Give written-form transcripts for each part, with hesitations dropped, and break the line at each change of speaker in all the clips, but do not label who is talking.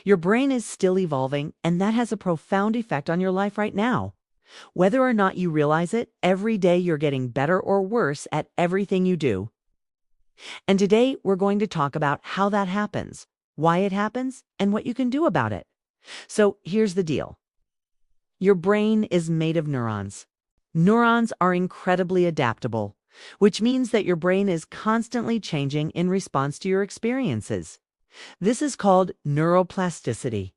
Your brain is still evolving, and that has a profound effect on your life right now. Whether or not you realize it, every day you're getting better or worse at everything you do. And today we're going to talk about how that happens, why it happens, and what you can do about it. So here's the deal. Your brain is made of neurons. Neurons are incredibly adaptable, which means that your brain is constantly changing in response to your experiences. This is called neuroplasticity.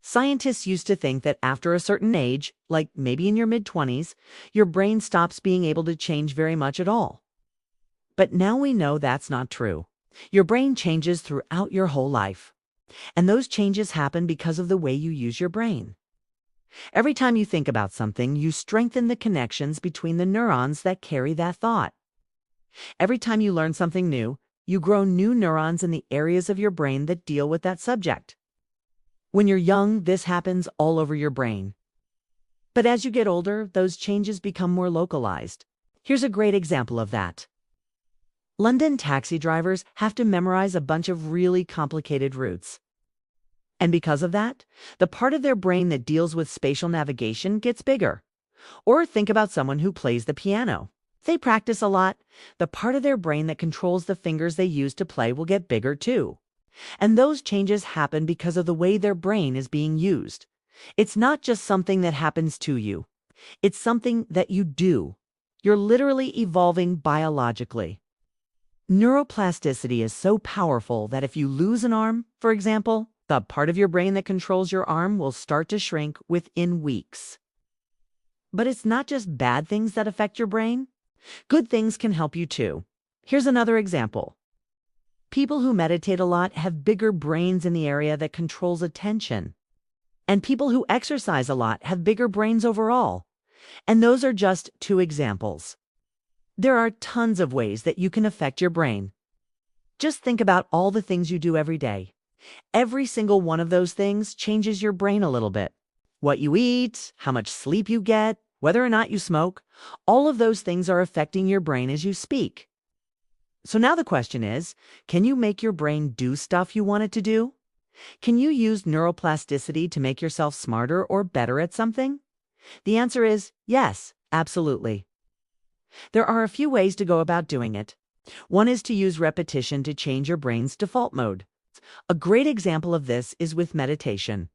Scientists used to think that after a certain age, like maybe in your mid-20s, your brain stops being able to change very much at all. But now we know that's not true. Your brain changes throughout your whole life. And those changes happen because of the way you use your brain. Every time you think about something, you strengthen the connections between the neurons that carry that thought. Every time you learn something new, you grow new neurons in the areas of your brain that deal with that subject. When you're young, this happens all over your brain. But as you get older, those changes become more localized. Here's a great example of that. London taxi drivers have to memorize a bunch of really complicated routes. And because of that, the part of their brain that deals with spatial navigation gets bigger. Or think about someone who plays the piano. They practice a lot. The part of their brain that controls the fingers they use to play will get bigger too. And those changes happen because of the way their brain is being used. It's not just something that happens to you. It's something that you do. You're literally evolving biologically. Neuroplasticity is so powerful that if you lose an arm, for example, the part of your brain that controls your arm will start to shrink within weeks. But it's not just bad things that affect your brain. Good things can help you too. Here's another example. People who meditate a lot have bigger brains in the area that controls attention. And people who exercise a lot have bigger brains overall. And those are just two examples. There are tons of ways that you can affect your brain. Just think about all the things you do every day. Every single one of those things changes your brain a little bit. What you eat, how much sleep you get, whether or not you smoke, all of those things are affecting your brain as you speak. So now the question is, can you make your brain do stuff you want it to do? Can you use neuroplasticity to make yourself smarter or better at something? The answer is yes, absolutely. There are a few ways to go about doing it. One is to use repetition to change your brain's default mode. A great example of this is with meditation.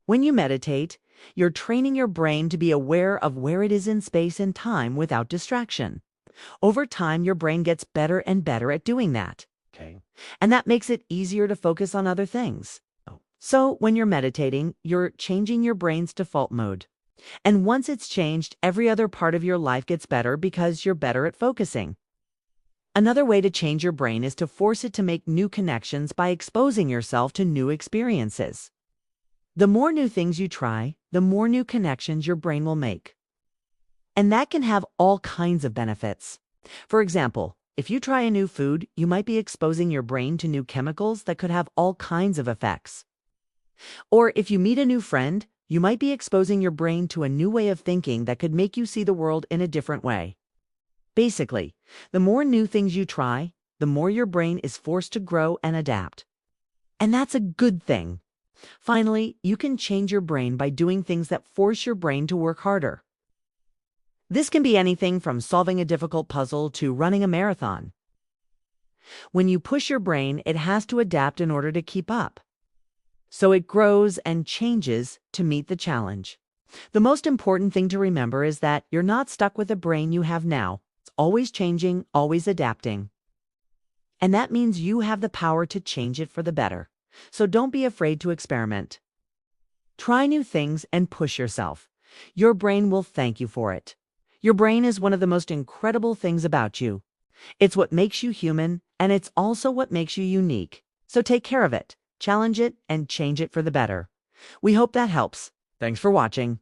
When you meditate, you're training your brain to be aware of where it is in space and time without distraction. Over time, your brain gets better and better at doing that. And that makes it easier to focus on other things. So when you're meditating, you're changing your brain's default mode. And once it's changed, every other part of your life gets better because you're better at focusing. Another way to change your brain is to force it to make new connections by exposing yourself to new experiences. The more new things you try, the more new connections your brain will make. And that can have all kinds of benefits. For example, if you try a new food, you might be exposing your brain to new chemicals that could have all kinds of effects. Or if you meet a new friend, you might be exposing your brain to a new way of thinking that could make you see the world in a different way. Basically, the more new things you try, the more your brain is forced to grow and adapt. And that's a good thing. Finally, you can change your brain by doing things that force your brain to work harder. This can be anything from solving a difficult puzzle to running a marathon. When you push your brain, it has to adapt in order to keep up. So it grows and changes to meet the challenge. The most important thing to remember is that you're not stuck with the brain you have now. It's always changing, always adapting. And that means you have the power to change it for the better. So don't be afraid to experiment. Try new things and push yourself. Your brain will thank you for it. Your brain is one of the most incredible things about you. It's what makes you human, and it's also what makes you unique. So take care of it, challenge it, and change it for the better. We hope that helps. Thanks for watching.